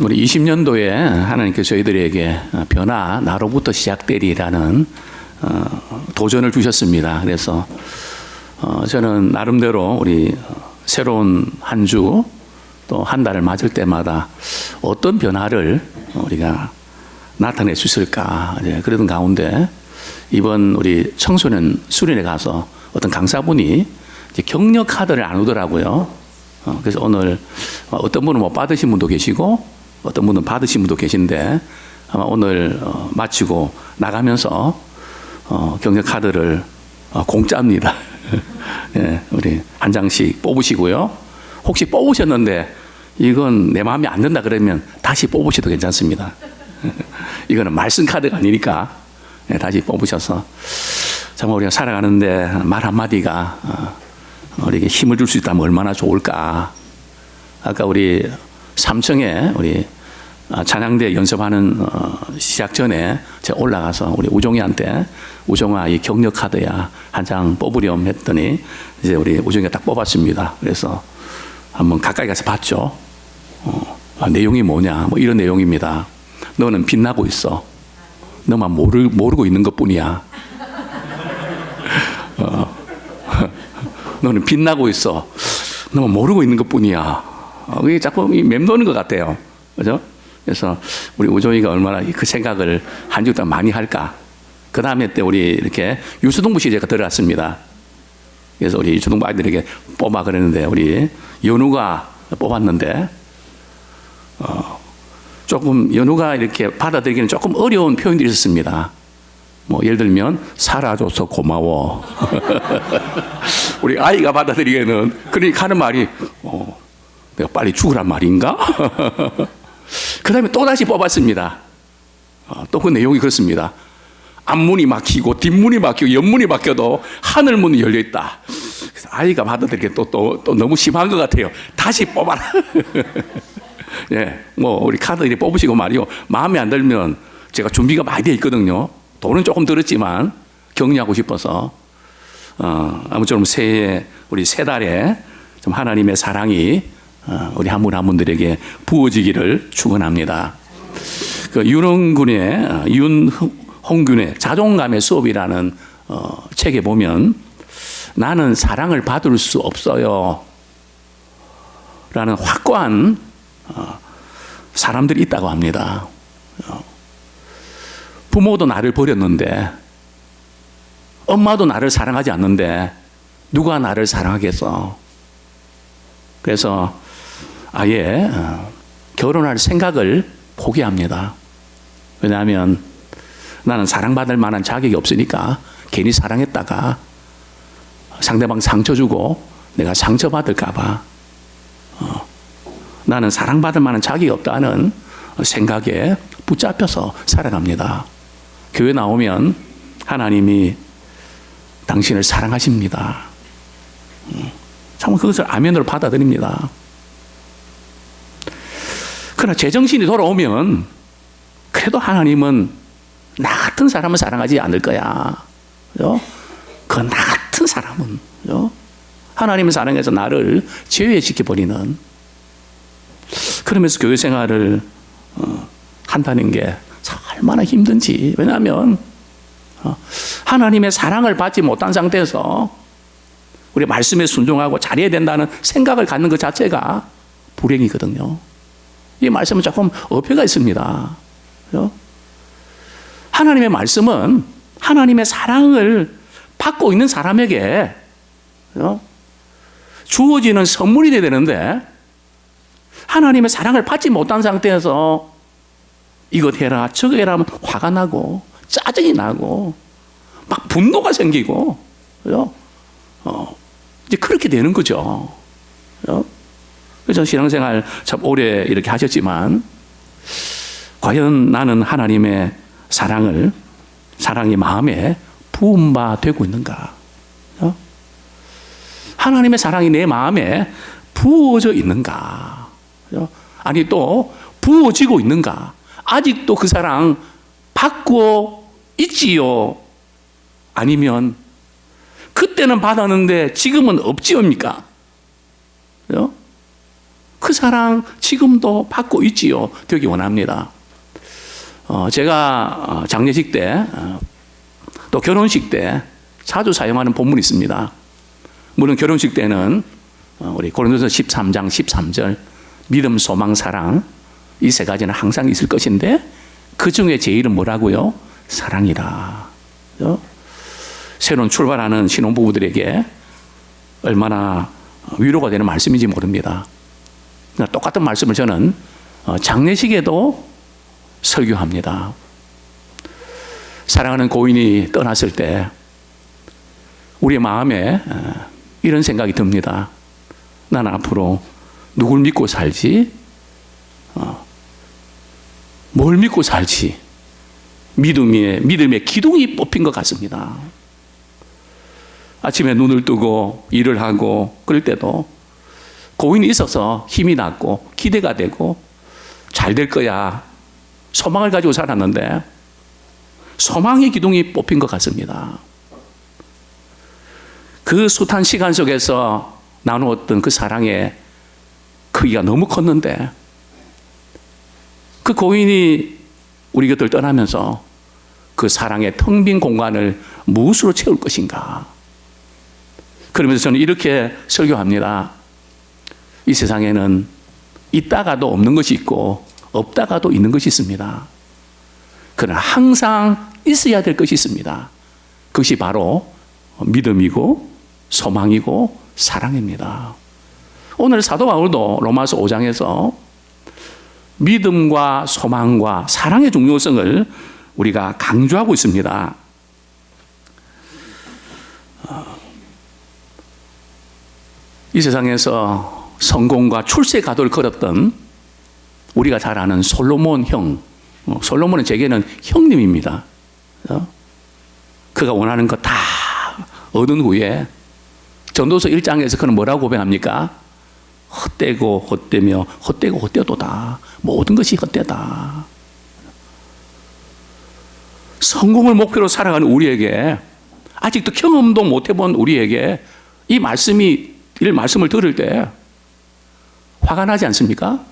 우리 20년도에 하나님께서 저희들에게 변화 나로부터 시작되리라는 도전을 주셨습니다. 그래서 저는 나름대로 우리 새로운 한 주 또 한 달을 맞을 때마다 어떤 변화를 우리가 나타낼 수 있을까, 그러던 가운데 이번 우리 청소년 수련회 가서 어떤 강사분이 격려 카드를 안 오더라고요. 그래서 오늘 어떤 분은 못 받으신 분도 계시고 어떤 분은 받으신 분도 계신데 아마 오늘 마치고 나가면서 격려 카드를 공짜입니다. 네, 우리 한 장씩 뽑으시고요. 혹시 뽑으셨는데 이건 내 마음에 안 든다 그러면 다시 뽑으셔도 괜찮습니다. 이거는 말씀 카드가 아니니까 다시 뽑으셔서 정말 우리가 살아가는데 말 한마디가 우리에게 힘을 줄 수 있다면 얼마나 좋을까. 아까 우리 3층에 우리 찬양대 연습하는 시작 전에 제가 올라가서 우리 우종이한테 우종아 이 격려 카드야 한 장 뽑으렴 했더니 이제 우리 우종이가 딱 뽑았습니다. 그래서 한번 가까이 가서 봤죠. 내용이 뭐냐 뭐 이런 내용입니다. 너는 빛나고 있어. 너만 모르고 있는 것뿐이야. 너는 빛나고 있어. 너만 모르고 있는 것뿐이야. 이게 자꾸 맴도는 것 같아요. 그죠? 그래서 우리 우종이가 얼마나 그 생각을 한 주 동안 많이 할까. 그 다음에 때 우리 이렇게 유수동부 시제가 들어갔습니다. 그래서 우리 유수동부 아이들에게 뽑아 그랬는데 우리 연우가 뽑았는데 조금 연우가 이렇게 받아들이기는 조금 어려운 표현들이 있었습니다. 뭐 예를 들면 살아줘서 고마워. 우리 아이가 받아들이기에는 그러니까 하는 말이 내가 빨리 죽으란 말인가? 그 다음에 또 다시 뽑았습니다. 또 그 내용이 그렇습니다. 앞문이 막히고 뒷문이 막히고 옆문이 막혀도 하늘문이 열려있다. 그래서 아이가 받아들이기에 또 너무 심한 것 같아요. 다시 뽑아라. 예, 뭐 우리 카드 이렇게 뽑으시고 말이요. 마음에 안 들면 제가 준비가 많이 되어 있거든요. 돈은 조금 들었지만 격려하고 싶어서 아무쪼록 새해 우리 세 달에 좀 하나님의 사랑이 우리 한 분 한 분들에게 부어지기를 축원합니다. 그 윤홍균의 자존감의 수업이라는 책에 보면 나는 사랑을 받을 수 없어요 라는 확고한 사람들이 있다고 합니다. 부모도 나를 버렸는데 엄마도 나를 사랑하지 않는데 누가 나를 사랑하겠어. 그래서 아예 결혼할 생각을 포기합니다. 왜냐하면 나는 사랑받을 만한 자격이 없으니까 괜히 사랑했다가 상대방 상처 주고 내가 상처받을까 봐 나는 사랑받을 만한 자격이 없다는 생각에 붙잡혀서 살아갑니다. 교회 나오면 하나님이 당신을 사랑하십니다. 정말 그것을 아멘으로 받아들입니다. 그러나 제정신이 돌아오면 그래도 하나님은 나 같은 사람은 사랑하지 않을 거야. 그 나 같은 사람은 하나님을 사랑해서 나를 제외시켜버리는, 그러면서 교회 생활을 한다는 게 얼마나 힘든지. 왜냐하면 하나님의 사랑을 받지 못한 상태에서 우리 말씀에 순종하고 잘해야 된다는 생각을 갖는 것 자체가 불행이거든요. 이 말씀은 조금 어폐가 있습니다. 하나님의 말씀은 하나님의 사랑을 받고 있는 사람에게 주어지는 선물이 되어야 되는데 하나님의 사랑을 받지 못한 상태에서 이것 해라 저거 해라 하면 화가 나고 짜증이 나고 막 분노가 생기고 이제 그렇게 되는 거죠. 그래서 신앙생활 참 오래 이렇게 하셨지만 과연 나는 하나님의 사랑이 마음에 부은 바 되고 있는가? 하나님의 사랑이 내 마음에 부어져 있는가? 아니 또 부어지고 있는가? 아직도 그 사랑 받고 있지요? 아니면 그때는 받았는데 지금은 없지요입니까? 그 사랑 지금도 받고 있지요. 되기 원합니다. 제가 장례식 때, 또 결혼식 때 자주 사용하는 본문이 있습니다. 물론 결혼식 때는 우리 고린도서 13장 13절 믿음, 소망, 사랑 이 세 가지는 항상 있을 것인데 그 중에 제일은 뭐라고요? 사랑이라. 새로운 출발하는 신혼부부들에게 얼마나 위로가 되는 말씀인지 모릅니다. 똑같은 말씀을 저는 장례식에도 설교합니다. 사랑하는 고인이 떠났을 때 우리의 마음에 이런 생각이 듭니다. 나는 앞으로 누굴 믿고 살지? 뭘 믿고 살지? 믿음의 기둥이 뽑힌 것 같습니다. 아침에 눈을 뜨고 일을 하고 그럴 때도 고인이 있어서 힘이 났고 기대가 되고 잘 될 거야 소망을 가지고 살았는데 소망의 기둥이 뽑힌 것 같습니다. 그 숱한 시간 속에서 나누었던 그 사랑의 크기가 너무 컸는데 그 고인이 우리 곁을 떠나면서 그 사랑의 텅 빈 공간을 무엇으로 채울 것인가? 그러면서 저는 이렇게 설교합니다. 이 세상에는 있다가도 없는 것이 있고 없다가도 있는 것이 있습니다. 그러나 항상 있어야 될 것이 있습니다. 그것이 바로 믿음이고 소망이고 사랑입니다. 오늘 사도 바울도 로마서 5장에서 믿음과 소망과 사랑의 중요성을 우리가 강조하고 있습니다. 이 세상에서 성공과 출세 가도를 걸었던 우리가 잘 아는 솔로몬 형, 솔로몬은 제게는 형님입니다. 그가 원하는 거 다 얻은 후에 전도서 1장에서 그는 뭐라고 고백합니까? 헛되고 헛되며 헛되고 헛되도다. 모든 것이 헛되다. 성공을 목표로 살아가는 우리에게 아직도 경험도 못 해본 우리에게 이 말씀을 들을 때 화가 나지 않습니까?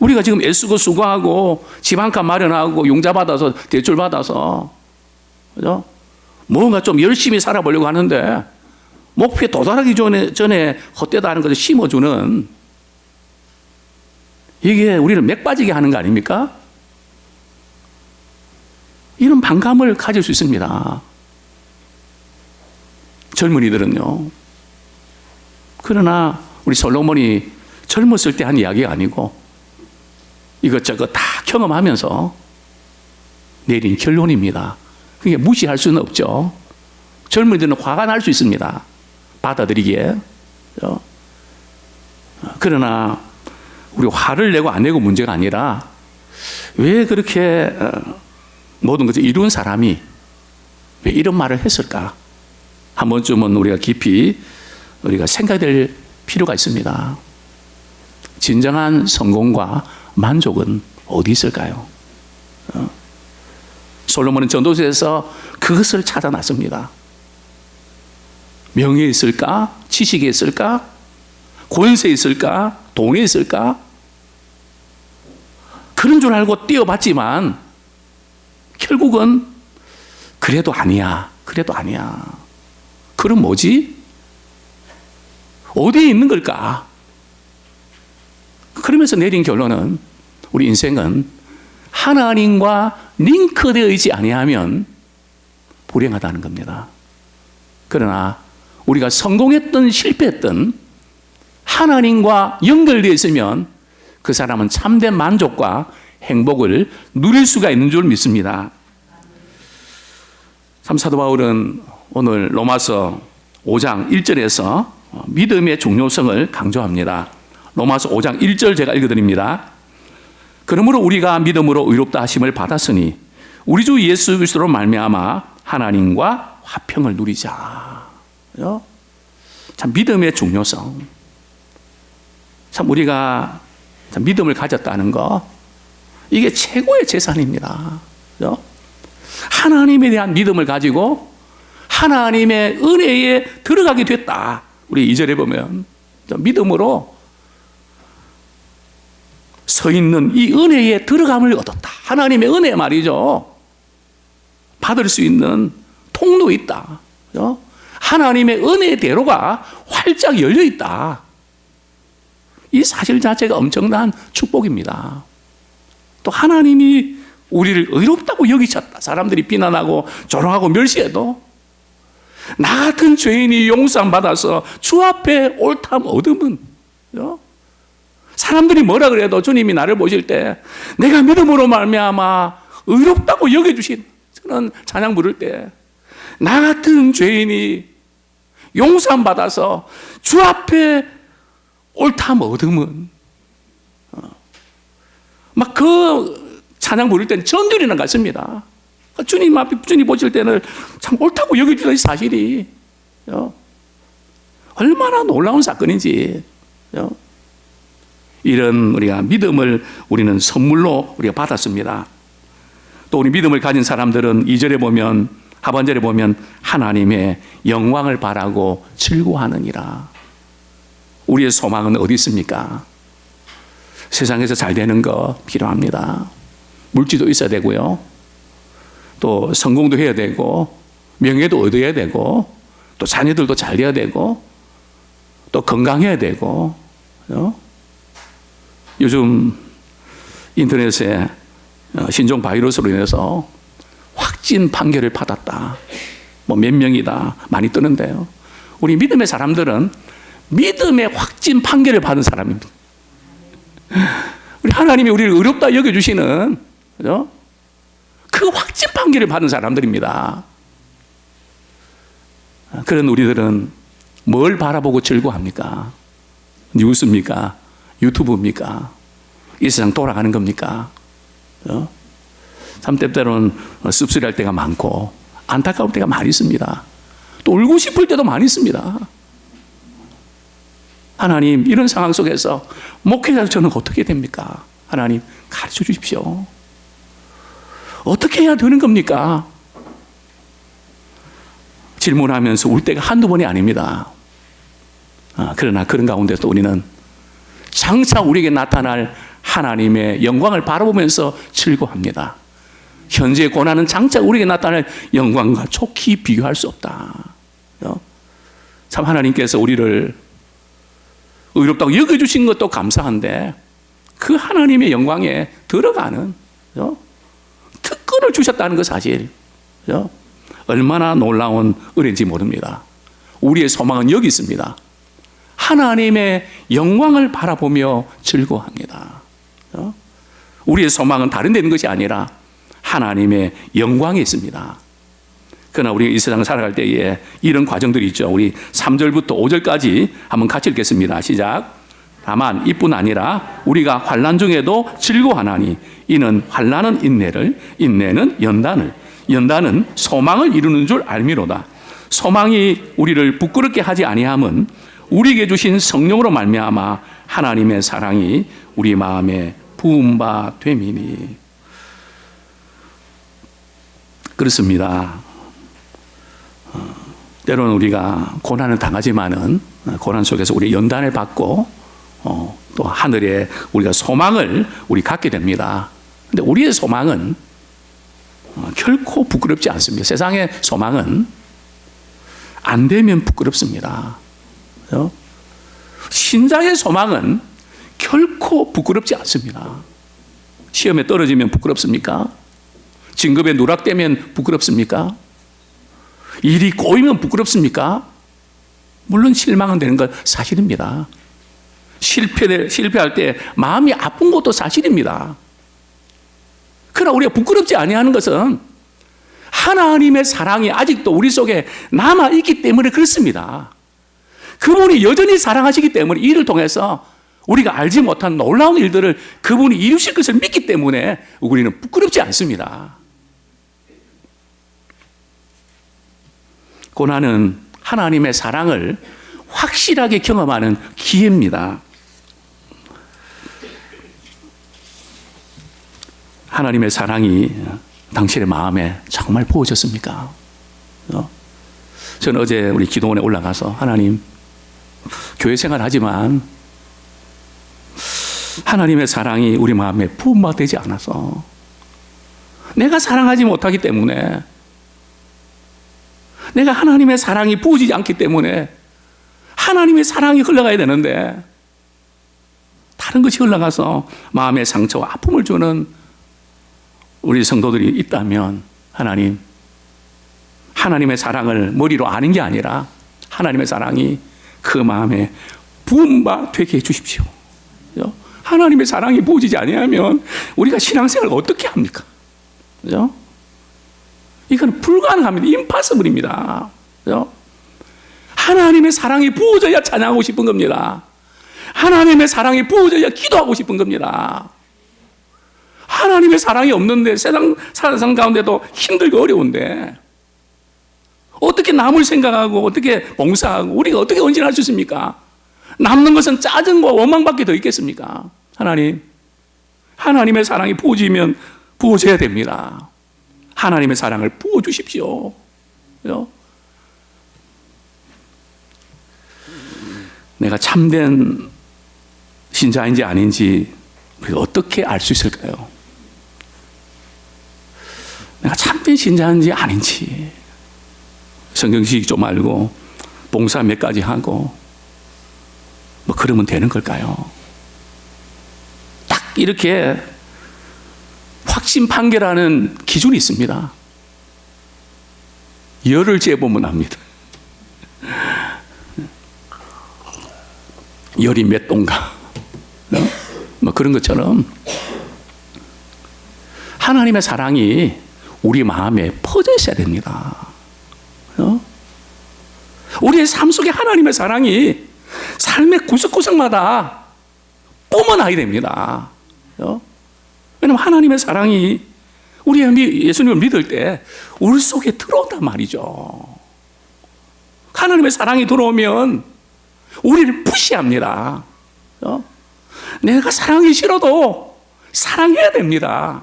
우리가 지금 애쓰고 수고하고 집 한 칸 마련하고 융자 받아서 대출 받아서 그죠? 뭔가 좀 열심히 살아보려고 하는데 목표에 도달하기 전에 헛되다는 것을 심어주는 이게 우리를 맥 빠지게 하는 거 아닙니까? 이런 반감을 가질 수 있습니다. 젊은이들은요. 그러나 우리 솔로몬이 젊었을 때 한 이야기가 아니고 이것저것 다 경험하면서 내린 결론입니다. 그게 무시할 수는 없죠. 젊은이들은 화가 날 수 있습니다. 받아들이기에. 그러나 우리 화를 내고 안 내고 문제가 아니라 왜 그렇게 모든 것을 이룬 사람이 왜 이런 말을 했을까? 한 번쯤은 우리가 깊이 생각될 필요가 있습니다. 진정한 성공과 만족은 어디 있을까요? 솔로몬은 전도서에서 그것을 찾아놨습니다. 명예에 있을까? 지식에 있을까? 권세에 있을까? 돈에 있을까? 그런 줄 알고 뛰어봤지만 결국은 그래도 아니야. 그래도 아니야. 그럼 뭐지? 어디에 있는 걸까? 그러면서 내린 결론은 우리 인생은 하나님과 링크되어 있지 아니하면 불행하다는 겁니다. 그러나 우리가 성공했든 실패했든 하나님과 연결되어 있으면 그 사람은 참된 만족과 행복을 누릴 수가 있는 줄 믿습니다. 참 사도 바울은 오늘 로마서 5장 1절에서 믿음의 중요성을 강조합니다. 로마서 5장 1절 제가 읽어드립니다. 그러므로 우리가 믿음으로 의롭다 하심을 받았으니 우리 주 예수 그리스도로 말미암아 하나님과 화평을 누리자. 참 믿음의 중요성. 참 우리가 참 믿음을 가졌다는 거 이게 최고의 재산입니다. 하나님에 대한 믿음을 가지고 하나님의 은혜에 들어가게 됐다. 우리 2절에 보면 믿음으로 서 있는 이 은혜에 들어감을 얻었다. 하나님의 은혜 말이죠. 받을 수 있는 통로 있다. 하나님의 은혜대로가 활짝 열려 있다. 이 사실 자체가 엄청난 축복입니다. 또 하나님이 우리를 의롭다고 여기셨다. 사람들이 비난하고 조롱하고 멸시해도 나 같은 죄인이 용서함 받아서 주 앞에 옳담 얻음은, 사람들이 뭐라 그래도 주님이 나를 보실 때 내가 믿음으로 말미암아 의롭다고 여겨주신, 저는 찬양 부를 때 나 같은 죄인이 용서함 받아서 주 앞에 옳담 얻음은, 막 그 찬양 부를 때는 전율이나 같습니다. 주님 앞에, 주님 보실 때는 참 옳다고 여겨주는 사실이 얼마나 놀라운 사건인지, 이런 우리가 믿음을 우리는 선물로 우리가 받았습니다. 또 우리 믿음을 가진 사람들은 2절에 보면, 하반절에 보면 하나님의 영광을 바라고 즐거워하느니라. 우리의 소망은 어디 있습니까? 세상에서 잘 되는 거 필요합니다. 물질도 있어야 되고요. 또 성공도 해야 되고, 명예도 얻어야 되고, 또 자녀들도 잘 돼야 되고, 또 건강해야 되고. 요즘 인터넷에 신종 바이러스로 인해서 확진 판결을 받았다. 뭐 몇 명이다. 많이 뜨는데요. 우리 믿음의 사람들은 믿음의 확진 판결을 받은 사람입니다. 우리 하나님이 우리를 의롭다 여겨주시는, 그 확진 판결을 받은 사람들입니다. 그런 우리들은 뭘 바라보고 즐거워합니까? 뉴스입니까? 유튜브입니까? 이 세상 돌아가는 겁니까? 참 때때로는 씁쓸할 때가 많고 안타까울 때가 많이 있습니다. 또 울고 싶을 때도 많이 있습니다. 하나님, 이런 상황 속에서 목회자 저는 어떻게 됩니까? 하나님, 가르쳐 주십시오. 어떻게 해야 되는 겁니까? 질문하면서 울 때가 한두 번이 아닙니다. 그러나 그런 가운데서 우리는 장차 우리에게 나타날 하나님의 영광을 바라보면서 즐거워합니다. 현재의 고난은 장차 우리에게 나타날 영광과 촉히 비교할 수 없다. 참 하나님께서 우리를 의롭다고 여겨주신 것도 감사한데, 그 하나님의 영광에 들어가는 특권을 주셨다는 것 사실, 얼마나 놀라운 은혜인지 모릅니다. 우리의 소망은 여기 있습니다. 하나님의 영광을 바라보며 즐거워합니다. 우리의 소망은 다른 데 있는 것이 아니라 하나님의 영광에 있습니다. 그러나 우리가 이 세상을 살아갈 때에 이런 과정들이 있죠. 우리 3절부터 5절까지 한번 같이 읽겠습니다. 시작. 다만 이뿐 아니라 우리가 환난 중에도 즐거워하나니 이는 환난은 인내를, 인내는 연단을, 연단은 소망을 이루는 줄 알미로다. 소망이 우리를 부끄럽게 하지 아니함은 우리에게 주신 성령으로 말미암아 하나님의 사랑이 우리 마음에 부은 바 됨이니. 그렇습니다. 때로는 우리가 고난을 당하지만은 고난 속에서 우리 연단을 받고 또 하늘에 우리가 소망을 우리 갖게 됩니다. 근데 우리의 소망은 결코 부끄럽지 않습니다. 세상의 소망은 안 되면 부끄럽습니다. 신자의 소망은 결코 부끄럽지 않습니다. 시험에 떨어지면 부끄럽습니까? 진급에 누락되면 부끄럽습니까? 일이 꼬이면 부끄럽습니까? 물론 실망은 되는 건 사실입니다. 실패할 때 마음이 아픈 것도 사실입니다. 그러나 우리가 부끄럽지 아니하는 것은 하나님의 사랑이 아직도 우리 속에 남아있기 때문에 그렇습니다. 그분이 여전히 사랑하시기 때문에 이를 통해서 우리가 알지 못한 놀라운 일들을 그분이 이루실 것을 믿기 때문에 우리는 부끄럽지 않습니다. 고난은 하나님의 사랑을 확실하게 경험하는 기회입니다. 하나님의 사랑이 당신의 마음에 정말 부어졌습니까? 저는 어제 우리 기도원에 올라가서 하나님, 교회 생활 하지만 하나님의 사랑이 우리 마음에 부음되지 않아서, 내가 사랑하지 못하기 때문에, 내가 하나님의 사랑이 부어지지 않기 때문에 하나님의 사랑이 흘러가야 되는데 다른 것이 흘러가서 마음의 상처와 아픔을 주는 우리 성도들이 있다면, 하나님의 사랑을 머리로 아는 게 아니라 하나님의 사랑이 그 마음에 부음바 되게 해주십시오. 하나님의 사랑이 부어지지 아니하면 우리가 신앙생활을 어떻게 합니까? 그죠? 이건 불가능합니다. 임파서블입니다. 그죠? 하나님의 사랑이 부어져야 찬양하고 싶은 겁니다. 하나님의 사랑이 부어져야 기도하고 싶은 겁니다. 하나님의 사랑이 없는데 세상 가운데도 힘들고 어려운데 어떻게 남을 생각하고 어떻게 봉사하고 우리가 어떻게 헌신할 수 있습니까? 남는 것은 짜증과 원망밖에 더 있겠습니까? 하나님의 사랑이 부어져야 됩니다. 하나님의 사랑을 부어주십시오. 그죠? 내가 참된 신자인지 아닌지 우리가 어떻게 알 수 있을까요? 내가 참된 신자인지 아닌지 성경식 좀 알고 봉사 몇 가지 하고 뭐 그러면 되는 걸까요? 딱 이렇게 확신 판결하는 기준이 있습니다. 열을 재보면 압니다. 열이 몇 도인가? 뭐 그런 것처럼 하나님의 사랑이 우리 마음에 퍼져 있어야 됩니다. 우리의 삶 속에 하나님의 사랑이 삶의 구석구석마다 뿜어나야 됩니다. 왜냐하면 하나님의 사랑이 우리 예수님을 믿을 때 우리 속에 들어온단 말이죠. 하나님의 사랑이 들어오면 우리를 푸시합니다. 내가 사랑하기 싫어도 사랑해야 됩니다.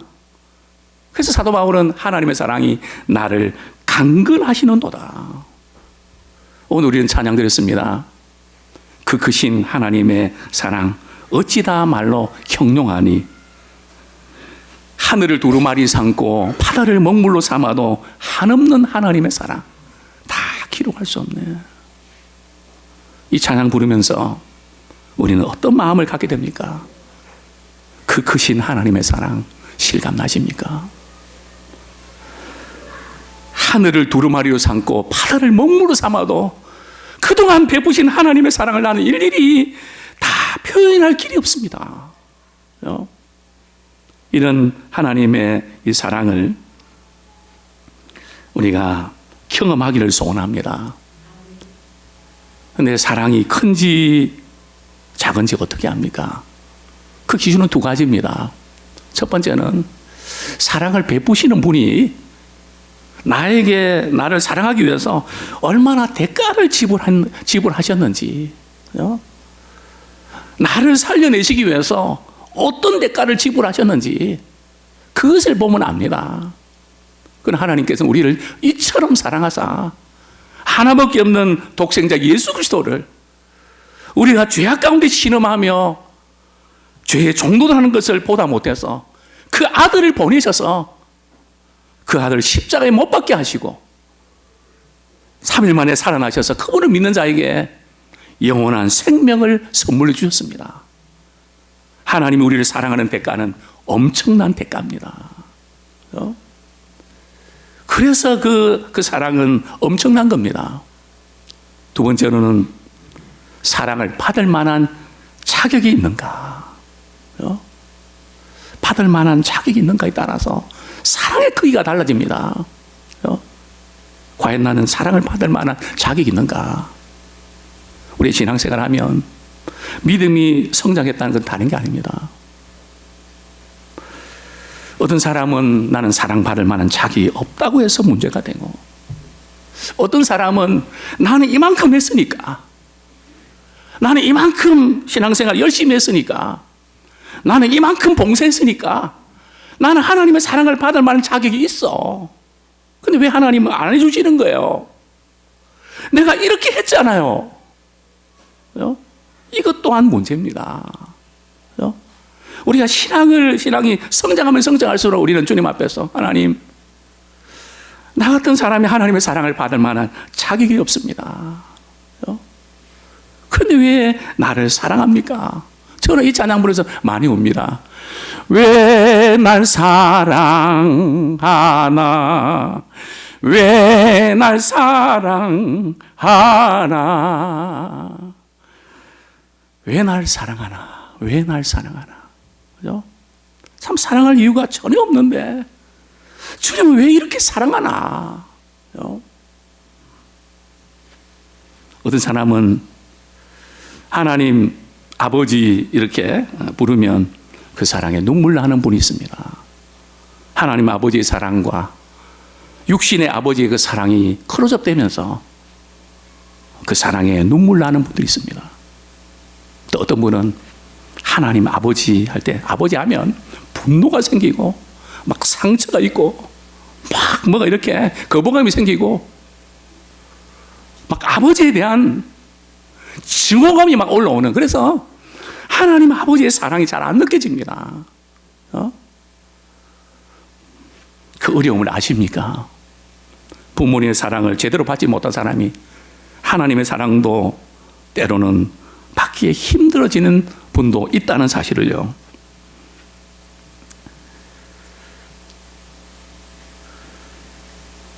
그래서 사도 바울은 하나님의 사랑이 나를 강건하시는도다. 오늘 우리는 찬양 드렸습니다. 그 크신 하나님의 사랑 어찌다 말로 형용하니, 하늘을 두루마리 삼고 바다를 먹물로 삼아도 한없는 하나님의 사랑 다 기록할 수 없네. 이 찬양 부르면서 우리는 어떤 마음을 갖게 됩니까? 그 크신 하나님의 사랑 실감나십니까? 하늘을 두루마리로 삼고 바다를 먹물로 삼아도 그동안 베푸신 하나님의 사랑을 나는 일일이 다 표현할 길이 없습니다. 이런 하나님의 이 사랑을 우리가 경험하기를 소원합니다. 그런데 사랑이 큰지 작은지 어떻게 합니까? 그 기준은 두 가지입니다. 첫 번째는 사랑을 베푸시는 분이 나를 사랑하기 위해서 얼마나 대가를 지불하셨는지, 나를 살려내시기 위해서 어떤 대가를 지불하셨는지 그것을 보면 압니다. 그건 하나님께서는 우리를 이처럼 사랑하사 하나밖에 없는 독생자 예수 그리스도를 우리가 죄악 가운데 신음하며 죄의 종노릇하는 것을 보다 못해서 그 아들을 보내셔서 그 아들을 십자가에 못 박게 하시고 3일 만에 살아나셔서 그분을 믿는 자에게 영원한 생명을 선물로 주셨습니다. 하나님이 우리를 사랑하는 대가는 엄청난 대가입니다. 그래서 그 사랑은 엄청난 겁니다. 두 번째로는 사랑을 받을 만한 자격이 있는가? 받을 만한 자격이 있는가에 따라서 사랑의 크기가 달라집니다. 과연 나는 사랑을 받을 만한 자격이 있는가? 우리 신앙생활 하면 믿음이 성장했다는 건 다른 게 아닙니다. 어떤 사람은 나는 사랑받을 만한 자격이 없다고 해서 문제가 되고, 어떤 사람은 나는 이만큼 했으니까, 나는 이만큼 신앙생활 열심히 했으니까, 나는 이만큼 봉사했으니까 나는 하나님의 사랑을 받을 만한 자격이 있어. 근데 왜 하나님은 안 해주시는 거예요? 내가 이렇게 했잖아요. 이것 또한 문제입니다. 우리가 신앙이 성장하면 성장할수록 우리는 주님 앞에서 하나님, 나 같은 사람이 하나님의 사랑을 받을 만한 자격이 없습니다. 그런데 왜 나를 사랑합니까? 저는 이 찬양 부르면서 많이 웁니다. 왜 날 사랑하나? 왜 날 사랑하나? 왜 날 사랑하나? 왜 날 사랑하나? 그죠? 참 사랑할 이유가 전혀 없는데 주님은 왜 이렇게 사랑하나? 그죠? 어떤 사람은 하나님 아버지 이렇게 부르면 그 사랑에 눈물 나는 분이 있습니다. 하나님 아버지의 사랑과 육신의 아버지의 그 사랑이 크로즈업되면서 그 사랑에 눈물 나는 분들이 있습니다. 또 어떤 분은 하나님 아버지 할 때, 아버지 하면 분노가 생기고 막 상처가 있고 막 뭐가 이렇게 거부감이 생기고 막 아버지에 대한 증오감이 막 올라오는, 그래서 하나님 아버지의 사랑이 잘 안 느껴집니다. 그 어려움을 아십니까? 부모님의 사랑을 제대로 받지 못한 사람이 하나님의 사랑도 때로는 받기에 힘들어지는 분도 있다는 사실을요.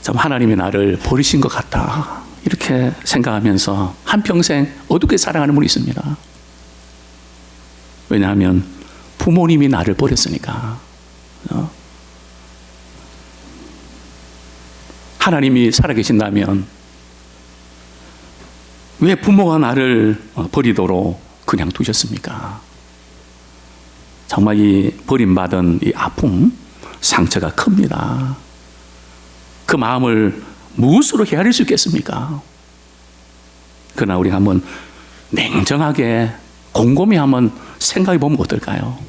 참 하나님이 나를 버리신 것 같다, 이렇게 생각하면서 한평생 어둡게 살아가는 분이 있습니다. 왜냐하면 부모님이 나를 버렸으니까. 하나님이 살아계신다면 왜 부모가 나를 버리도록 그냥 두셨습니까? 정말 이 버림받은 이 아픔, 상처가 큽니다. 그 마음을 무엇으로 헤아릴 수 있겠습니까? 그러나 우리가 한번 냉정하게 곰곰이 한번 생각해 보면 어떨까요?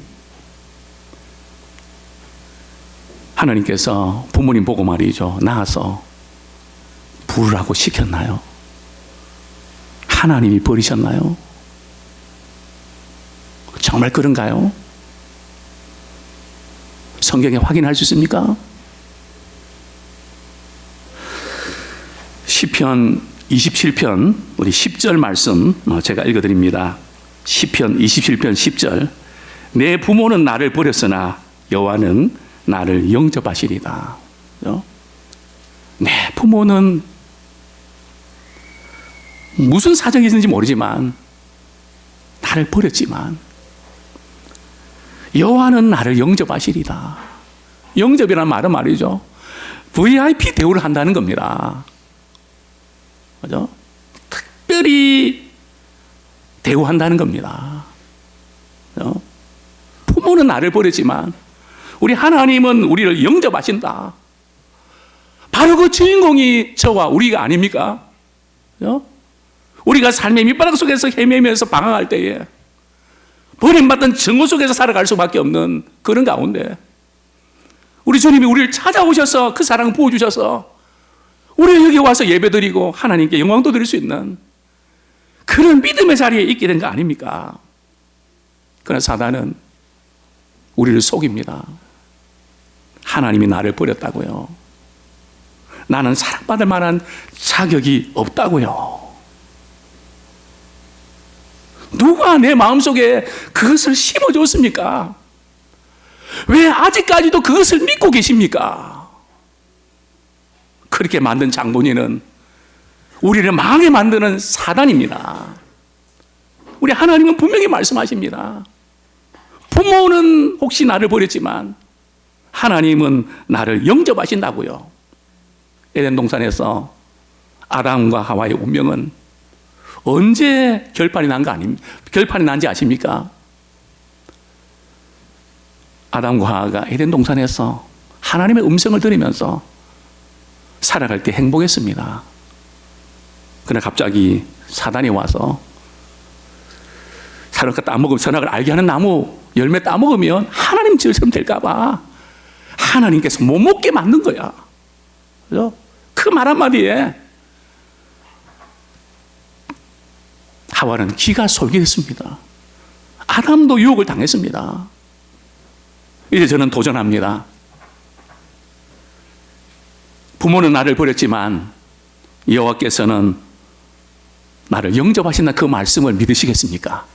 하나님께서 부모님 보고 말이죠, 낳아서 부르라고 시켰나요? 하나님이 버리셨나요? 정말 그런가요? 성경에 확인할 수 있습니까? 시편 27편 우리 10절 말씀 제가 읽어드립니다. 시편 27편 10절. 내 부모는 나를 버렸으나 여호와는 나를 영접하시리다. 내 부모는 무슨 사정이 있는지 모르지만 나를 버렸지만 여호와는 나를 영접하시리다. 영접이라는 말은 말이죠, VIP 대우를 한다는 겁니다. 그죠? 특별히 대우한다는 겁니다. 그죠? 부모는 나를 버렸지만 우리 하나님은 우리를 영접하신다. 바로 그 주인공이 저와 우리가 아닙니까? 그죠? 우리가 삶의 밑바닥 속에서 헤매면서 방황할 때에 버림받은 증오 속에서 살아갈 수밖에 없는 그런 가운데 우리 주님이 우리를 찾아오셔서 그 사랑을 부어주셔서 우리 여기 와서 예배드리고 하나님께 영광도 드릴 수 있는 그런 믿음의 자리에 있게 된 거 아닙니까? 그러나 사단은 우리를 속입니다. 하나님이 나를 버렸다고요. 나는 사랑받을 만한 자격이 없다고요. 누가 내 마음속에 그것을 심어줬습니까? 왜 아직까지도 그것을 믿고 계십니까? 그렇게 만든 장본인은 우리를 망하게 만드는 사단입니다. 우리 하나님은 분명히 말씀하십니다. 부모는 혹시 나를 버렸지만 하나님은 나를 영접하신다고요. 에덴 동산에서 아담과 하와의 운명은 언제 결판이 난지 아십니까? 아담과 하와가 에덴 동산에서 하나님의 음성을 들으면서 살아갈 때 행복했습니다. 그러나 갑자기 사단이 와서 사람과 따먹으면 선악을 알게 하는 나무 열매 따먹으면 하나님 지으처럼 될까봐 하나님께서 못 먹게 만든 거야. 그죠? 그 말 한마디에 하와는 귀가 솔깃했습니다. 아담도 유혹을 당했습니다. 이제 저는 도전합니다. 부모는 나를 버렸지만 여호와께서는 나를 영접하신다 그 말씀을 믿으시겠습니까?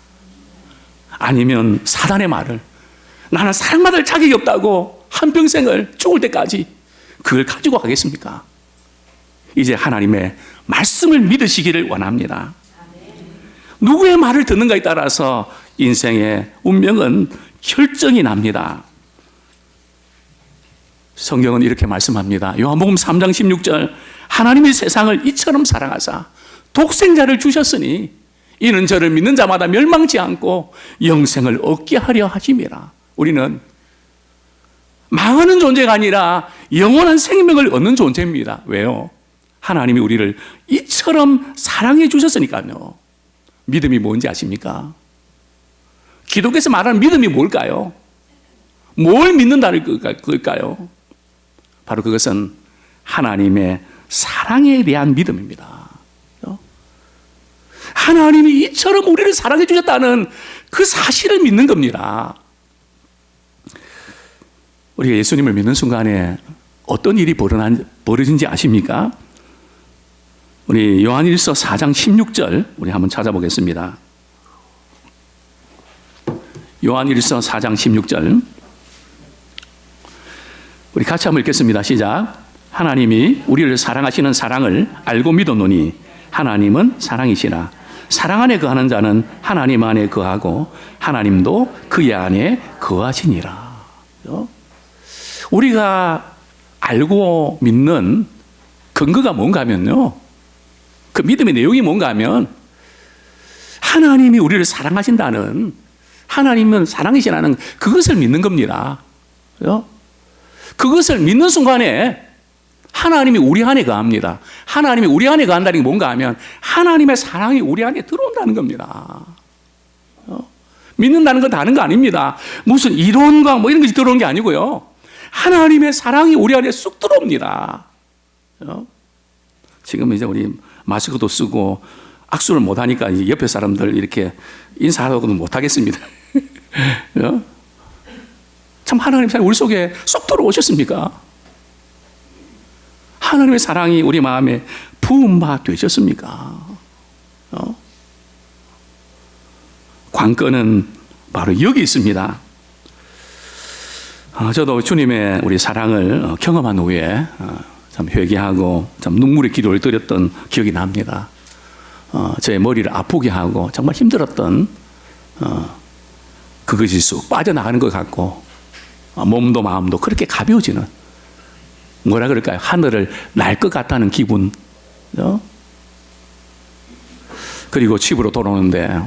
아니면 사단의 말을 나는 사랑받을 자격이 없다고 한평생을 죽을 때까지 그걸 가지고 가겠습니까? 이제 하나님의 말씀을 믿으시기를 원합니다. 누구의 말을 듣는가에 따라서 인생의 운명은 결정이 납니다. 성경은 이렇게 말씀합니다. 요한복음 3장 16절 하나님이 세상을 이처럼 사랑하사 독생자를 주셨으니 이는 저를 믿는 자마다 멸망치 않고 영생을 얻게 하려 하심이라. 우리는 망하는 존재가 아니라 영원한 생명을 얻는 존재입니다. 왜요? 하나님이 우리를 이처럼 사랑해 주셨으니까요. 믿음이 뭔지 아십니까? 기독교에서 말하는 믿음이 뭘까요? 뭘 믿는다는 걸까요? 바로 그것은 하나님의 사랑에 대한 믿음입니다. 하나님이 이처럼 우리를 사랑해 주셨다는 그 사실을 믿는 겁니다. 우리가 예수님을 믿는 순간에 어떤 일이 벌어진지 아십니까? 우리 요한일서 4장 16절 우리 한번 찾아보겠습니다. 요한일서 4장 16절 우리 같이 한번 읽겠습니다. 시작. 하나님이 우리를 사랑하시는 사랑을 알고 믿었노니 하나님은 사랑이시라. 사랑 안에 거하는 자는 하나님 안에 거하고 하나님도 그의 안에 거하시니라. 우리가 알고 믿는 근거가 뭔가 하면요, 그 믿음의 내용이 뭔가 하면 하나님이 우리를 사랑하신다는, 하나님은 사랑이시라는 그것을 믿는 겁니다. 그것을 믿는 순간에 하나님이 우리 안에 거합니다. 하나님이 우리 안에 거한다는 게 뭔가 하면 하나님의 사랑이 우리 안에 들어온다는 겁니다. 믿는다는 건 다른 거 아닙니다. 무슨 이론과 뭐 이런 것이 들어오는 게 아니고요. 하나님의 사랑이 우리 안에 쑥 들어옵니다. 지금 이제 우리 마스크도 쓰고 악수를 못 하니까 이제 옆에 사람들 이렇게 인사하고는 못 하겠습니다. 참 하나님의 사랑이 우리 속에 쏙 들어오셨습니까? 하나님의 사랑이 우리 마음에 부은 바 되셨습니까? 관건은 바로 여기 있습니다. 저도 주님의 우리 사랑을 경험한 후에 참 회개하고 참 눈물의 기도를 드렸던 기억이 납니다. 제 머리를 아프게 하고 정말 힘들었던 그것이 쑥 빠져나가는 것 같고 몸도 마음도 그렇게 가벼워지는, 뭐라 그럴까요? 하늘을 날 것 같다는 기분. 그리고 집으로 돌아오는데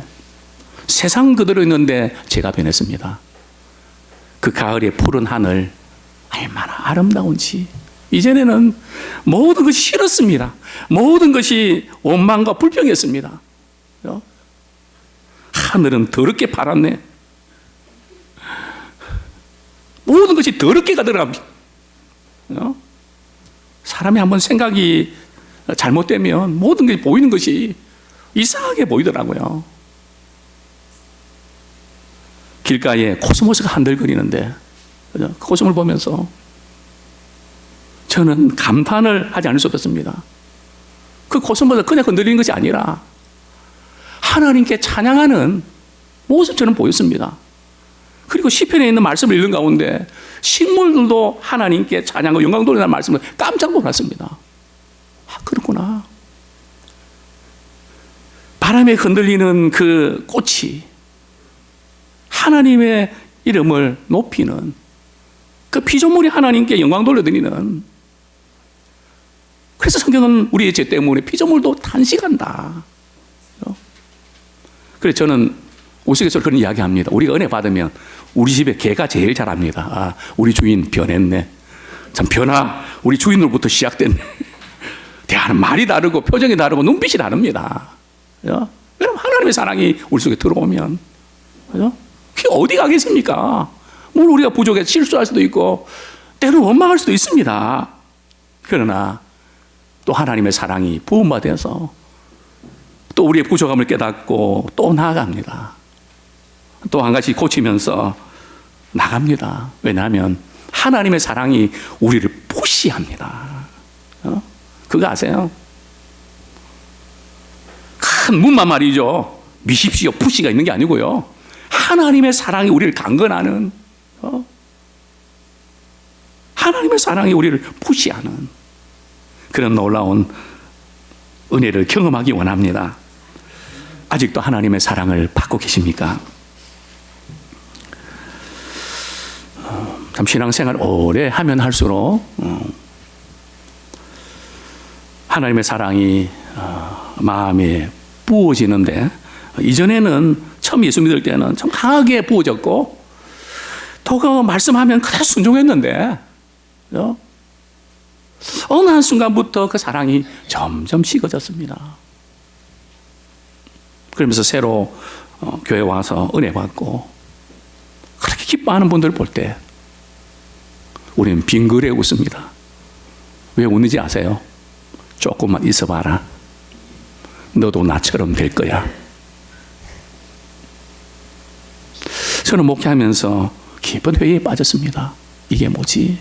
세상 그대로 있는데 제가 변했습니다. 그 가을의 푸른 하늘 얼마나 아름다운지. 이전에는 모든 것이 싫었습니다. 모든 것이 원망과 불평이었습니다. 하늘은 더럽게 파랗네. 모든 것이 더럽게 가더랍니다. 사람이 한번 생각이 잘못되면 모든 게 보이는 것이 이상하게 보이더라고요. 길가에 코스모스가 한들거리는데 그 코스모스를 보면서 저는 감탄을 하지 않을 수 없었습니다. 그 코스모스가 그냥 흔들리는 것이 아니라 하나님께 찬양하는 모습처럼 보였습니다. 그리고 시편에 있는 말씀을 읽는 가운데 식물들도 하나님께 찬양하고 영광 돌리는 말씀을 깜짝 놀랐습니다. 그렇구나. 바람에 흔들리는 그 꽃이 하나님의 이름을 높이는, 그 피조물이 하나님께 영광 돌려드리는. 그래서 성경은 우리의 죄 때문에 피조물도 탄식한다. 그래서 저는 우스갯소리로 그런 이야기 합니다. 우리가 은혜 받으면 우리 집에 개가 제일 잘합니다. 우리 주인 변했네. 참 우리 주인으로부터 시작됐네. 대하는 말이 다르고 표정이 다르고 눈빛이 다릅니다. 여러분, 하나님의 사랑이 우리 속에 들어오면 그게 어디 가겠습니까? 물론 우리가 부족해서 실수할 수도 있고 때로는 원망할 수도 있습니다. 그러나 또 하나님의 사랑이 부음받아서 또 우리의 부족함을 깨닫고 또 나아갑니다. 또 한 가지 고치면서 나갑니다. 왜냐하면 하나님의 사랑이 우리를 푸시합니다. 그거 아세요? 큰 문만 말이죠. 미십시오, 푸시가 있는 게 아니고요. 하나님의 사랑이 우리를 강건하는, 하나님의 사랑이 우리를 푸시하는 그런 놀라운 은혜를 경험하기 원합니다. 아직도 하나님의 사랑을 받고 계십니까? 참 신앙생활 오래 하면 할수록 하나님의 사랑이 마음에 부어지는데, 이전에는 처음 예수 믿을 때는 참 강하게 부어졌고 또 그 말씀하면 그대로 순종했는데 어느 한순간부터 그 사랑이 점점 식어졌습니다. 그러면서 새로 교회 와서 은혜 받고 그렇게 기뻐하는 분들 볼 때 우리는 빙그레 웃습니다. 왜 웃는지 아세요? 조금만 있어봐라. 너도 나처럼 될 거야. 저는 목회하면서 깊은 회의에 빠졌습니다. 이게 뭐지?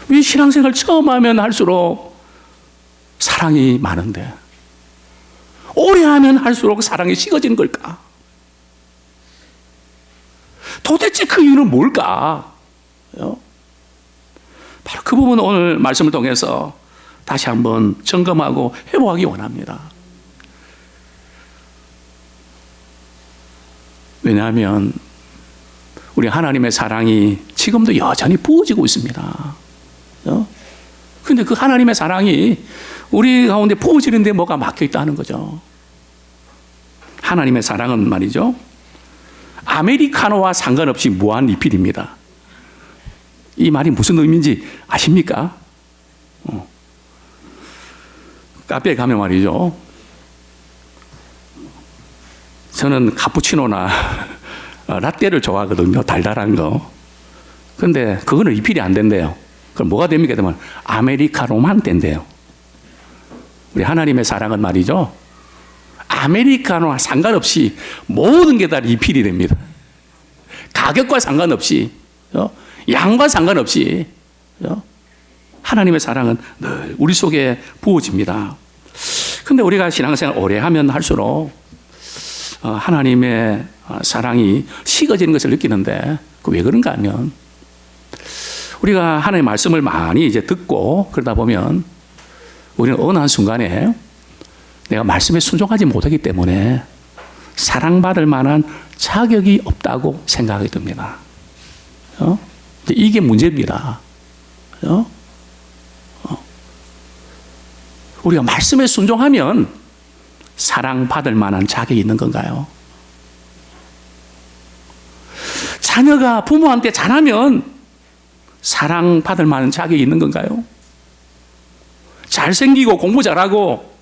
왜 신앙생활 처음 하면 할수록 사랑이 많은데 오래 하면 할수록 사랑이 식어지는 걸까? 도대체 그 이유는 뭘까? 바로 그 부분을 오늘 말씀을 통해서 다시 한번 점검하고 회복하기 원합니다. 왜냐하면 우리 하나님의 사랑이 지금도 여전히 부어지고 있습니다. 그런데 그 하나님의 사랑이 우리 가운데 부어지는데 뭐가 막혀 있다는 거죠. 하나님의 사랑은 말이죠, 아메리카노와 상관없이 무한 리필입니다. 이 말이 무슨 의미인지 아십니까? 카페에 가면 말이죠, 저는 카푸치노나 라떼를 좋아하거든요. 달달한 거. 근데 그거는 리필이 안 된대요. 그럼 뭐가 됩니까? 그러면 아메리카노만 된대요. 우리 하나님의 사랑은 말이죠, 아메리카노와 상관없이 모든 게 다 리필이 됩니다. 가격과 상관없이, 양과 상관없이 하나님의 사랑은 늘 우리 속에 부어집니다. 그런데 우리가 신앙생활 오래 하면 할수록 하나님의 사랑이 식어지는 것을 느끼는데, 왜 그런가 하면 우리가 하나님의 말씀을 많이 이제 듣고 그러다 보면 우리는 어느 한순간에 내가 말씀에 순종하지 못하기 때문에 사랑받을 만한 자격이 없다고 생각하게 됩니다. 이게 문제입니다. 우리가 말씀에 순종하면 사랑받을 만한 자격이 있는 건가요? 자녀가 부모한테 잘하면 사랑받을 만한 자격이 있는 건가요? 잘생기고 공부 잘하고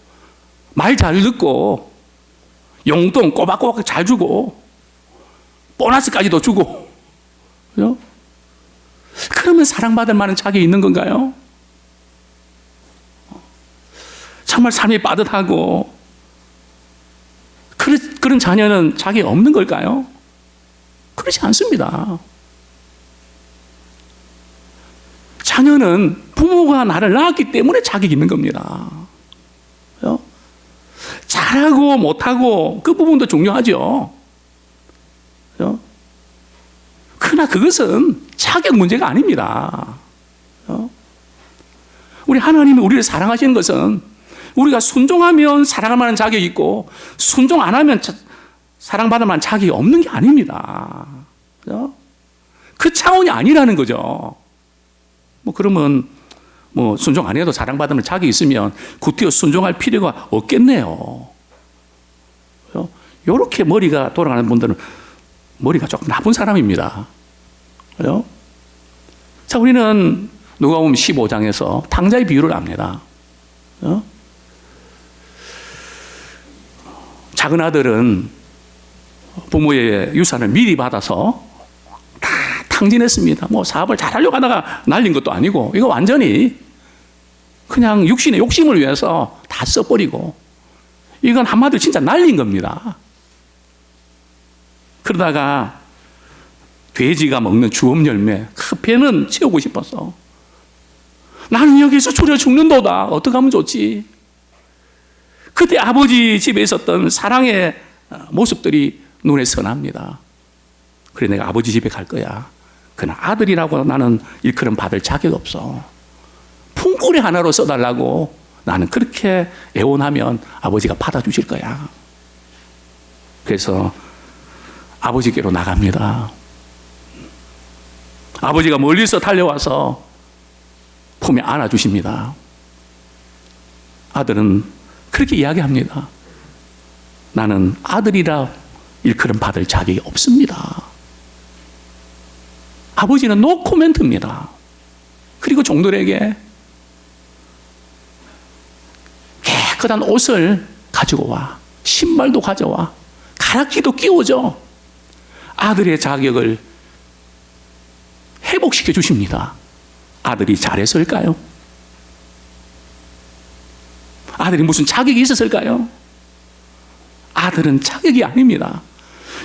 말 잘 듣고 용돈 꼬박꼬박 잘 주고 보너스까지도 주고 그러면 사랑받을 만한 자격이 있는 건가요? 정말 삶이 빠듯하고 그런 자녀는 자격이 없는 걸까요? 그렇지 않습니다. 자녀는 부모가 나를 낳았기 때문에 자격이 있는 겁니다. 잘하고 못하고 그 부분도 중요하죠. 그러나 그것은 자격 문제가 아닙니다. 우리 하나님이 우리를 사랑하시는 것은 우리가 순종하면 사랑할 만한 자격이 있고 순종 안 하면 사랑받을 만한 자격이 없는 게 아닙니다. 그 차원이 아니라는 거죠. 그러면 순종 안 해도 사랑받으면 자격이 있으면 구태여 순종할 필요가 없겠네요. 이렇게 머리가 돌아가는 분들은 머리가 조금 나쁜 사람입니다. 자, 우리는 누가복음 15장에서 탕자의 비유를 합니다. 작은 아들은 부모의 유산을 미리 받아서 다 탕진했습니다. 사업을 잘하려고 하다가 날린 것도 아니고 이거 완전히 그냥 육신의 욕심을 위해서 다 써버리고 이건 한마디로 진짜 날린 겁니다. 그러다가 돼지가 먹는 주업 열매, 그 배는 채우고 싶어서 나는 여기서 졸여 죽는도다. 어떻게 하면 좋지? 그때 아버지 집에 있었던 사랑의 모습들이 눈에 선합니다. 그래, 내가 아버지 집에 갈 거야. 그러나 아들이라고 나는 일컬음 받을 자격 없어. 풍구리 하나로 써달라고 나는 그렇게 애원하면 아버지가 받아주실 거야. 그래서 아버지께로 나갑니다. 아버지가 멀리서 달려와서 품에 안아주십니다. 아들은 그렇게 이야기합니다. 나는 아들이라 일컬음 받을 자격이 없습니다. 아버지는 노 코멘트입니다. 그리고 종들에게 깨끗한 옷을 가지고 와, 신발도 가져와, 가락지도 끼워줘. 아들의 자격을 회복시켜 주십니다. 아들이 잘했을까요? 아들이 무슨 자격이 있었을까요? 아들은 자격이 아닙니다.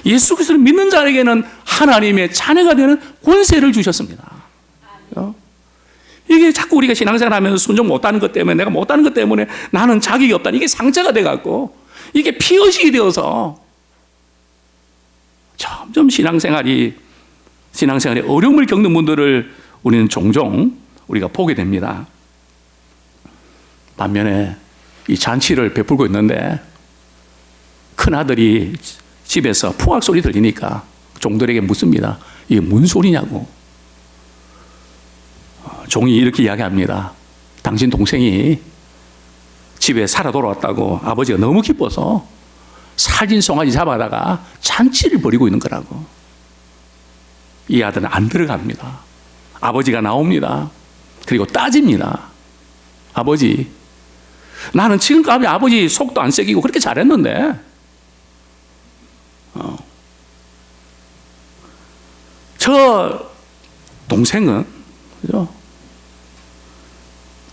예수 그리스도를 믿는 자에게는 하나님의 자녀가 되는 권세를 주셨습니다. 이게 자꾸 우리가 신앙생활 하면서 순종 못하는 것 때문에, 내가 못하는 것 때문에 나는 자격이 없다, 이게 상처가 돼갖고 이게 피의식이 되어서 점점 신앙생활에 어려움을 겪는 분들을 우리는 종종 우리가 보게 됩니다. 반면에 이 잔치를 베풀고 있는데 큰아들이 집에서 풍악 소리 들리니까 종들에게 묻습니다. 이게 무슨 소리냐고. 종이 이렇게 이야기합니다. 당신 동생이 집에 살아 돌아왔다고 아버지가 너무 기뻐서 살진 송아지 잡아다가 잔치를 벌이고 있는 거라고. 이 아들은 안 들어갑니다. 아버지가 나옵니다. 그리고 따집니다. 아버지, 나는 지금까지 아버지 속도 안 새기고 그렇게 잘했는데 저 동생은, 그죠?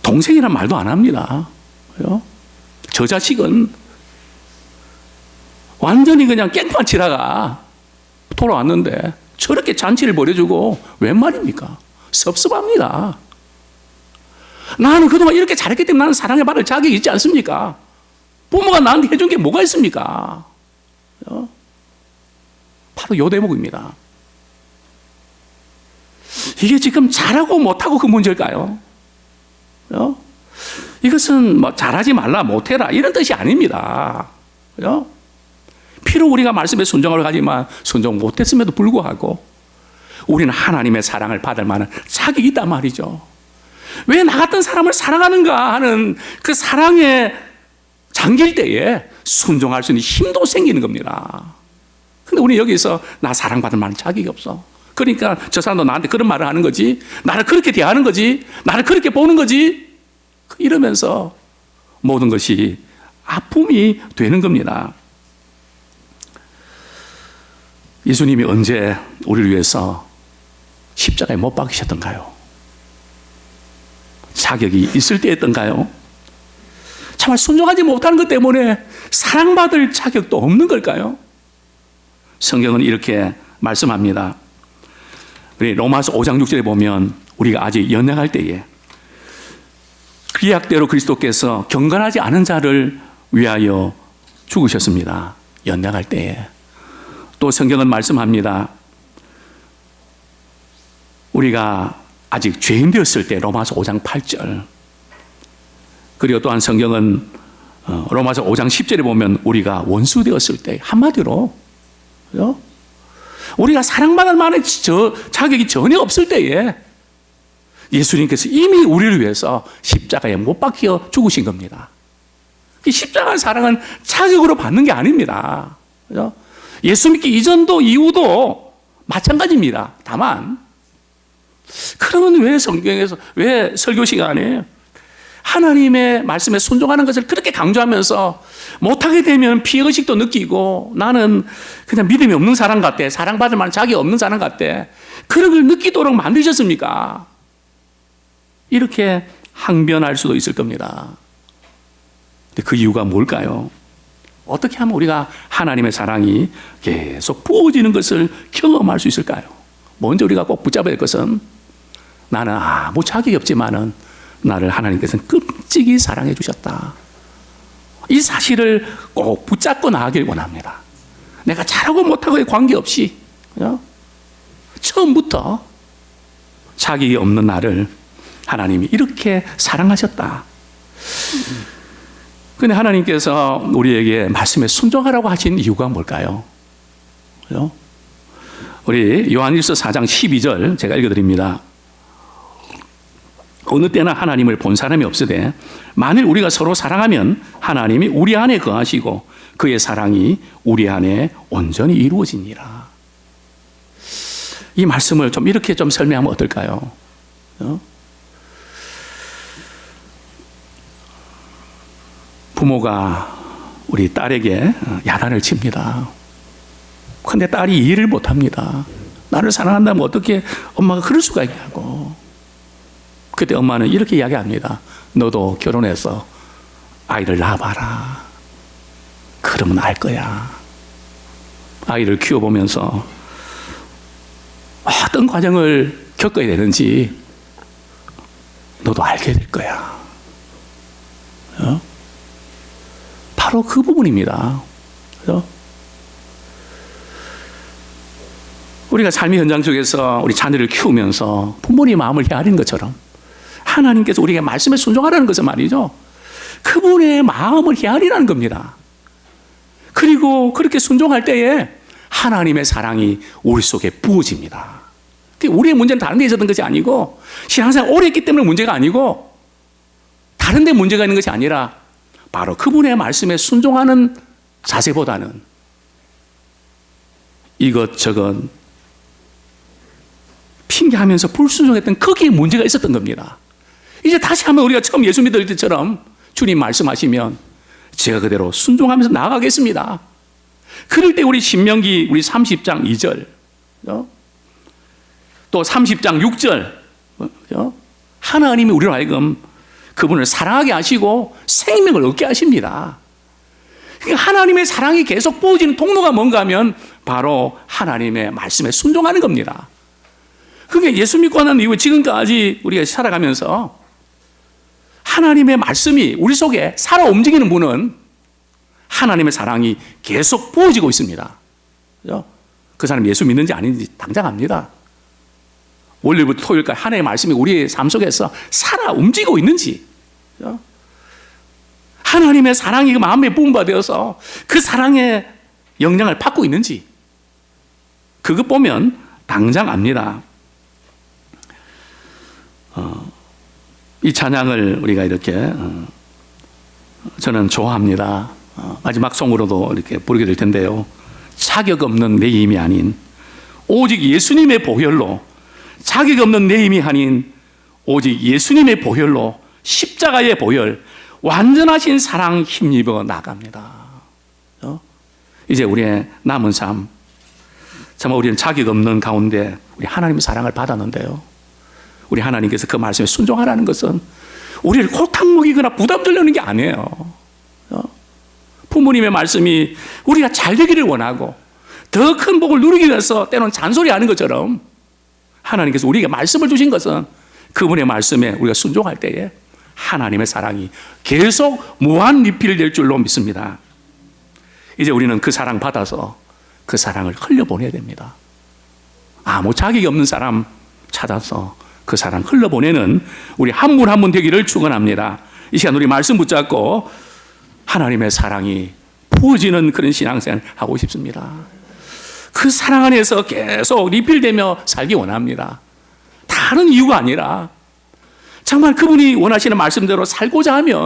동생이란 말도 안 합니다. 그죠? 저 자식은 완전히 그냥 깽판 치다가 돌아왔는데 저렇게 잔치를 벌여주고 웬 말입니까? 섭섭합니다. 나는 그동안 이렇게 잘했기 때문에 나는 사랑을 받을 자격이 있지 않습니까? 부모가 나한테 해준 게 뭐가 있습니까? 바로 요 대목입니다. 이게 지금 잘하고 못하고 그 문제일까요? 이것은 뭐 잘하지 말라, 못해라 이런 뜻이 아닙니다. 비록 우리가 말씀에 순종을 하지만 순종 못했음에도 불구하고 우리는 하나님의 사랑을 받을 만한 자격이 있단 말이죠. 왜 나 같은 사람을 사랑하는가 하는 그 사랑에 잠길 때에 순종할 수 있는 힘도 생기는 겁니다. 근데 우리 여기서 나 사랑받을 만한 자격이 없어. 그러니까 저 사람도 나한테 그런 말을 하는 거지, 나를 그렇게 대하는 거지, 나를 그렇게 보는 거지, 이러면서 모든 것이 아픔이 되는 겁니다. 예수님이 언제 우리를 위해서 십자가에 못 박히셨던가요? 자격이 있을 때였던가요? 정말 순종하지 못하는 것 때문에 사랑받을 자격도 없는 걸까요? 성경은 이렇게 말씀합니다. 우리 로마서 5장 6절에 보면 우리가 아직 연약할 때에 규약대로 그리스도께서 경건하지 않은 자를 위하여 죽으셨습니다. 연약할 때에. 또 성경은 말씀합니다. 우리가 아직 죄인 되었을 때, 로마서 5장 8절. 그리고 또한 성경은 로마서 5장 10절에 보면 우리가 원수 되었을 때, 한마디로 우리가 사랑받을 만한 자격이 전혀 없을 때에 예수님께서 이미 우리를 위해서 십자가에 못 박혀 죽으신 겁니다. 십자가 사랑은 자격으로 받는 게 아닙니다. 그죠? 예수 믿기 이전도 이후도 마찬가지입니다. 다만 그러면 왜 성경에서, 왜 설교 시간에 하나님의 말씀에 순종하는 것을 그렇게 강조하면서 못하게 되면 피해의식도 느끼고 나는 그냥 믿음이 없는 사람 같아, 사랑받을 만한 자격이 없는 사람 같아, 그런 걸 느끼도록 만드셨습니까? 이렇게 항변할 수도 있을 겁니다. 근데 그 이유가 뭘까요? 어떻게 하면 우리가 하나님의 사랑이 계속 부어지는 것을 경험할 수 있을까요? 먼저 우리가 꼭 붙잡아야 할 것은 나는 아무 자격이 없지만은 나를 하나님께서는 끔찍이 사랑해 주셨다. 이 사실을 꼭 붙잡고 나가길 원합니다. 내가 잘하고 못하고에 관계없이 처음부터 자격이 없는 나를 하나님이 이렇게 사랑하셨다. 그런데 하나님께서 우리에게 말씀에 순종하라고 하신 이유가 뭘까요? 우리 요한일서 4장 12절 제가 읽어드립니다. 어느 때나 하나님을 본 사람이 없으되 만일 우리가 서로 사랑하면 하나님이 우리 안에 거하시고 그의 사랑이 우리 안에 온전히 이루어지니라. 이 말씀을 좀 이렇게 좀 설명하면 어떨까요? 부모가 우리 딸에게 야단을 칩니다. 그런데 딸이 이해를 못합니다. 나를 사랑한다면 어떻게 엄마가 그럴 수가 있냐고. 그때 엄마는 이렇게 이야기합니다. 너도 결혼해서 아이를 낳아봐라. 그러면 알 거야. 아이를 키워보면서 어떤 과정을 겪어야 되는지 너도 알게 될 거야. 바로 그 부분입니다. 우리가 삶의 현장 속에서 우리 자녀를 키우면서 부모님의 마음을 헤아리는 것처럼 하나님께서 우리에게 말씀에 순종하라는 것은 말이죠. 그분의 마음을 헤아리라는 겁니다. 그리고 그렇게 순종할 때에 하나님의 사랑이 우리 속에 부어집니다. 우리의 문제는 다른 데 있었던 것이 아니고 신앙생활 오래 했기 때문에 문제가 아니고 다른 데 문제가 있는 것이 아니라 바로 그분의 말씀에 순종하는 자세보다는 이것저것 핑계하면서 불순종했던 거기에 문제가 있었던 겁니다. 이제 다시 한번 우리가 처음 예수 믿을 때처럼 주님 말씀하시면 제가 그대로 순종하면서 나아가겠습니다. 그럴 때 우리 신명기 우리 30장 2절 또 30장 6절 하나님이 우리로 하여금 그분을 사랑하게 하시고 생명을 얻게 하십니다. 그러니까 하나님의 사랑이 계속 부어지는 통로가 뭔가 하면 바로 하나님의 말씀에 순종하는 겁니다. 그게 예수 믿고 난 이후에 지금까지 우리가 살아가면서 하나님의 말씀이 우리 속에 살아 움직이는 분은 하나님의 사랑이 계속 부어지고 있습니다. 그 사람 예수 믿는지 아닌지 당장 압니다. 월요일부터 토요일까지 하나님의 말씀이 우리의 삶 속에서 살아 움직이고 있는지, 하나님의 사랑이 그 마음에 부음받아서 그 사랑의 영향을 받고 있는지, 그것 보면 당장 압니다. 이 찬양을 우리가 이렇게 저는 좋아합니다. 마지막 송으로도 이렇게 부르게 될 텐데요. 자격 없는 내 힘이 아닌 오직 예수님의 보혈로, 자격 없는 내 힘이 아닌 오직 예수님의 보혈로, 십자가의 보혈, 완전하신 사랑 힘입어 나갑니다. 이제 우리의 남은 삶, 정말 우리는 자격 없는 가운데 우리 하나님의 사랑을 받았는데요. 우리 하나님께서 그 말씀에 순종하라는 것은 우리를 골탕 먹이거나 부담 들려는 게 아니에요. 부모님의 말씀이 우리가 잘 되기를 원하고 더 큰 복을 누리기 위해서 때로는 잔소리하는 것처럼 하나님께서 우리에게 말씀을 주신 것은 그분의 말씀에 우리가 순종할 때에 하나님의 사랑이 계속 무한 리필될 줄로 믿습니다. 이제 우리는 그 사랑 받아서 그 사랑을 흘려보내야 됩니다. 아무 자격이 없는 사람 찾아서 그 사랑 흘려보내는 우리 한 분 한 분 되기를 축원합니다. 이 시간 우리 말씀 붙잡고 하나님의 사랑이 부어지는 그런 신앙생활을 하고 싶습니다. 그 사랑 안에서 계속 리필되며 살기 원합니다. 다른 이유가 아니라 정말 그분이 원하시는 말씀대로 살고자 하면